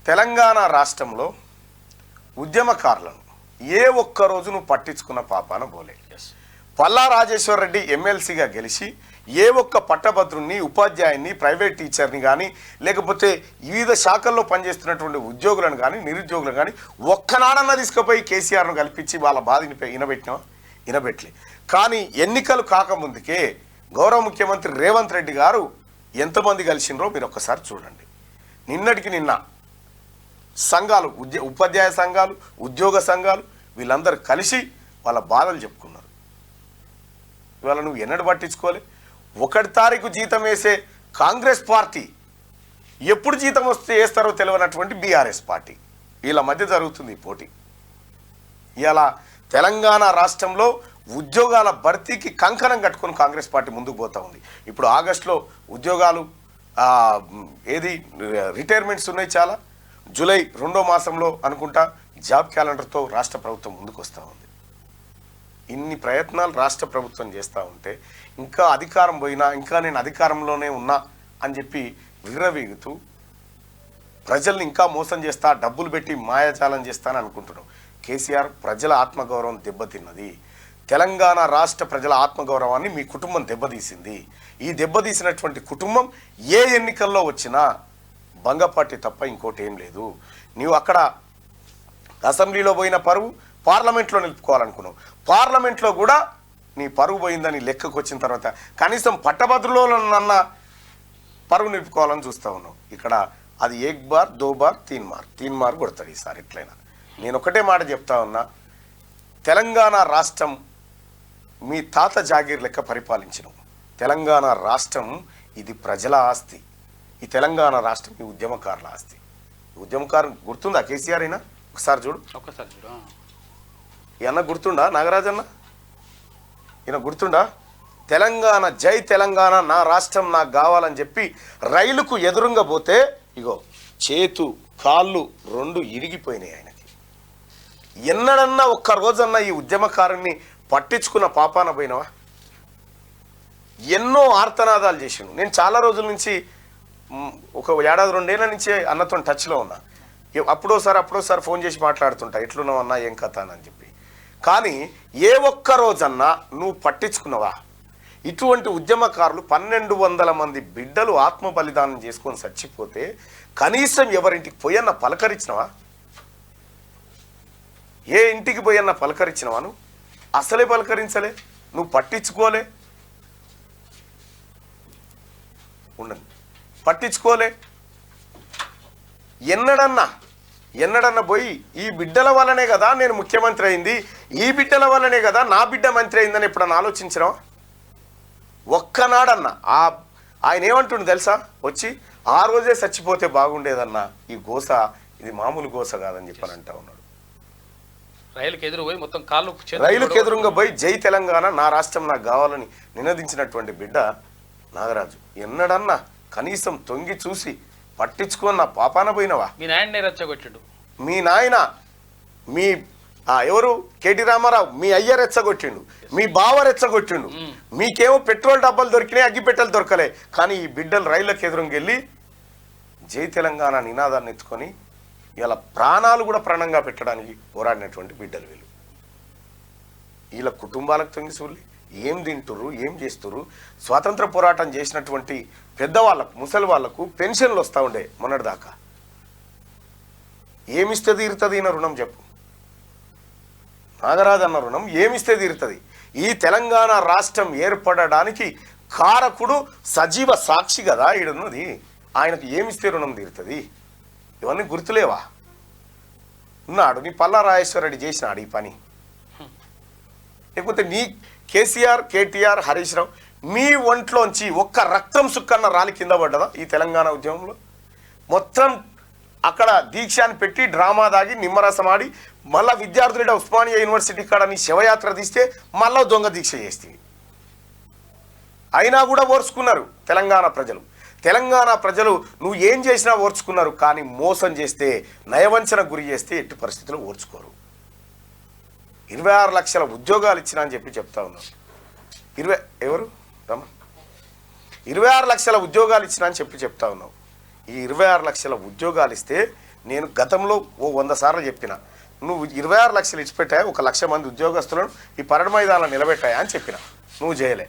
తెలంగాణ రాష్ట్రంలో ఉద్యమకారులను ఏ ఒక్క రోజును పట్టించుకున్న పాపాన పోలే. పల్లా రాజేశ్వర్ రెడ్డి ఎమ్మెల్సీగా గెలిచి ఏ ఒక్క పట్టభద్రుని, ఉపాధ్యాయుని, ప్రైవేట్ టీచర్ని కానీ లేకపోతే వివిధ శాఖల్లో పనిచేస్తున్నటువంటి ఉద్యోగులను కానీ నిరుద్యోగులను కానీ ఒక్కనాడన్నా తీసుకుపోయి కేసీఆర్ను కల్పించి వాళ్ళ బాధని వినబెట్టలే. కానీ ఎన్నికలు కాకముందుకే గౌరవ ముఖ్యమంత్రి రేవంత్ రెడ్డి గారు ఎంతమంది కలిసినరో మీరు ఒక్కసారి చూడండి. నిన్నటికి నిన్న సంఘాలు, ఉపాధ్యాయ సంఘాలు, ఉద్యోగ సంఘాలు వీళ్ళందరూ కలిసి వాళ్ళ బాధలు చెప్పుకున్నారు. ఇవాళ నువ్వు ఎన్నడూ పట్టించుకోలే. 1 తారీఖు జీతం వేసే కాంగ్రెస్ పార్టీ ఎప్పుడు జీతం వస్తే వేస్తారో తెలియనటువంటి బీఆర్ఎస్ పార్టీ, వీళ్ళ మధ్య జరుగుతుంది పోటీ. ఇలా తెలంగాణ రాష్ట్రంలో ఉద్యోగాల భర్తీకి కంకణం కట్టుకొని కాంగ్రెస్ పార్టీ ముందుకు పోతూ ఉంది. ఇప్పుడు ఆగస్టులో ఉద్యోగాలు రిటైర్మెంట్స్ ఉన్నాయి చాలా. జూలై 2వ మాసంలో అనుకుంటా జాబ్ క్యాలెండర్తో రాష్ట్ర ప్రభుత్వం ముందుకు వస్తూ ఉంది. ఇన్ని ప్రయత్నాలు రాష్ట్ర ప్రభుత్వం చేస్తూ ఉంటే ఇంకా అధికారం పోయినా ఇంకా నేను అధికారంలోనే ఉన్నా అని చెప్పి విర్రవీగుతూ ప్రజల్ని ఇంకా మోసం చేస్తా, డబ్బులు పెట్టి మాయాజాలం చేస్తానని అనుకుంటున్నాం. కేసీఆర్ ప్రజల ఆత్మగౌరవం దెబ్బతిన్నది. తెలంగాణ రాష్ట్ర ప్రజల ఆత్మగౌరవాన్ని మీ కుటుంబం దెబ్బతీసింది. ఈ దెబ్బతీసినటువంటి కుటుంబం ఏ ఎన్నికల్లో వచ్చినా భంగపాటి తప్ప ఇంకోటి ఏం లేదు. నీవు అక్కడ అసెంబ్లీలో పోయిన పరువు పార్లమెంట్లో నిలుపుకోవాలనుకున్నావు. పార్లమెంట్లో కూడా నీ పరువు పోయిందని లెక్కకు వచ్చిన తర్వాత కనీసం పట్టభద్రులోనన్నా పరువు నిలుపుకోవాలని చూస్తూ ఉన్నావు. ఇక్కడ అది 1 బార్ 2 బార్ 3 మార్ కొడతాడు ఈసారి ఎట్లయినా. నేను ఒకటే మాట చెప్తా ఉన్నా, తెలంగాణ రాష్ట్రం మీ తాత జాగీర్ లెక్క పరిపాలించినాం. తెలంగాణ రాష్ట్రం ఇది ప్రజల ఆస్తి. ఈ తెలంగాణ రాష్ట్రం ఈ ఉద్యమకారుల ఆస్తి. ఉద్యమకారు గుర్తుందా కేసీఆర్ అయినా? ఒకసారి చూడు. ఈయన గుర్తుండా? నాగరాజన్న ఈయన గుర్తుండా? తెలంగాణ, జై తెలంగాణ, నా రాష్ట్రం నాకు కావాలని చెప్పి రైలుకు ఎదురుగా పోతే ఇగో చేతు కాళ్ళు 2 ఇరిగిపోయినాయి ఆయనకి. ఎన్నడన్నా ఒక్క రోజన్నా ఈ ఉద్యమకారుని పట్టించుకున్న పాపాన పోయినవా? ఎన్నో ఆర్తనాదాలు చేసిండు. నేను చాలా రోజుల నుంచి ఒక 1 ఏడాది 2 ఏళ్ల నుంచే అన్నతో టచ్లో ఉన్నా. అప్పుడోసారి ఫోన్ చేసి మాట్లాడుతుంటా, ఎట్లున్నావు అన్నా, ఏం కథ అని చెప్పి. కానీ ఏ ఒక్క రోజన్నా నువ్వు పట్టించుకున్నావా? ఇటువంటి ఉద్యమకారులు 1200 మంది బిడ్డలు ఆత్మ బలిదానం చేసుకొని చచ్చిపోతే కనీసం ఎవరింటికి పోయన్న పలకరించినవా? ఏ ఇంటికి పోయన్న పలకరించినవా? నువ్వు అసలే పలకరించలే, నువ్వు పట్టించుకోలే. ఉండండి, పట్టించుకోలే. ఎన్నడన్నా పోయి ఈ బిడ్డల వల్లనే కదా నేను ముఖ్యమంత్రి అయింది, ఈ బిడ్డల వల్లనే కదా నా బిడ్డ మంత్రి అయిందని ఎప్పుడన్నా ఆలోచించినావా? ఒక్కనాడన్నా ఆయన ఏమంటుండు తెలుసా? వచ్చి ఆ రోజే చచ్చిపోతే బాగుండేదన్నా, ఈ గోస ఇది మామూలు గోస కాదని చెప్పని అంటా ఉన్నాడు. రైలుకి ఎదురుగా పోయి జై తెలంగాణ, నా రాష్ట్రం నాకు కావాలని నినదించినటువంటి బిడ్డ నాగరాజు. ఎన్నడన్నా కనీసం తొంగి చూసి పట్టించుకొని నా పాపాన పోయినవా? మీ నాయన రెచ్చగొట్టిండు. మీ నాయన మీ ఎవరు కేటీ రామారావు మీ అయ్య రెచ్చగొట్టిండు, మీ బావ రెచ్చగొట్టిండు. మీకేమో పెట్రోల్ డబ్బాలు దొరికినాయి, అగ్గిపెట్టెలు దొరకలే. కానీ ఈ బిడ్డలు రైళ్ళకి ఎదురుగా వెళ్ళి జై తెలంగాణ నినాదాన్ని ఎత్తుకొని ఇలా ప్రాణాలు కూడా ప్రాణంగా పెట్టడానికి పోరాడినటువంటి బిడ్డలు వీళ్ళు. వీళ్ళ కుటుంబాలకు తొంగి చూడలే. ఏం తింటుర్రు, ఏం చేస్తుర్రు? స్వాతంత్ర పోరాటం చేసినటువంటి పెద్దవాళ్ళకు, ముసలి వాళ్లకు పెన్షన్లు వస్తూ ఉండే మొన్నటిదాకా. ఏమిస్తే తీరుతుంది ఈయన రుణం చెప్పు? నాగరాజు అన్న రుణం ఏమిస్తే తీరుతుంది? ఈ తెలంగాణ రాష్ట్రం ఏర్పడడానికి కారకుడు సజీవ సాక్షి కదా ఈడున్నది. ఆయనకు ఏమిస్తే రుణం తీరుతుంది? ఇవన్నీ గుర్తులేవా? ఉన్నాడు నీ పల్లా రాజేశ్వర రెడ్డి చేసినాడు ఈ పని. లేకపోతే నీ కేసీఆర్, కేటీఆర్, హరీష్ రావు మీ ఒంట్లోంచి ఒక్క రక్తం సుక్కన్న రాలి కింద పడ్డదా ఈ తెలంగాణ ఉద్యమంలో? మొత్తం అక్కడ దీక్షాన్ని పెట్టి డ్రామా దాగి నిమ్మరసం ఆడి మళ్ళా విద్యార్థులు ఉస్మానియా యూనివర్సిటీ కాడ నీ శవయాత్ర తీస్తే మళ్ళా దొంగ దీక్ష చేస్తుంది. అయినా కూడా ఓర్చుకున్నారు తెలంగాణ ప్రజలు. తెలంగాణ ప్రజలు నువ్వు ఏం చేసినా ఓర్చుకున్నారు. కానీ మోసం చేస్తే, నయవంచన గురి చేస్తే ఎట్టి పరిస్థితుల్లో ఓర్చుకోరు. 26 లక్షల ఉద్యోగాలు ఇచ్చినా అని చెప్పి చెప్తా ఉన్నాను. 26 లక్షల ఉద్యోగాలు ఇచ్చినా అని చెప్పి చెప్తా ఉన్నావు. ఈ 26 లక్షల ఉద్యోగాలు ఇస్తే నేను గతంలో ఓ 100 సార్లు చెప్పిన, నువ్వు 26 లక్షలు ఇచ్చిపెట్టా 1 లక్ష మంది ఉద్యోగస్తులను ఈ పరడ మైదానంలో నిలబెట్టాయా అని చెప్పిన, నువ్వు చేయలే.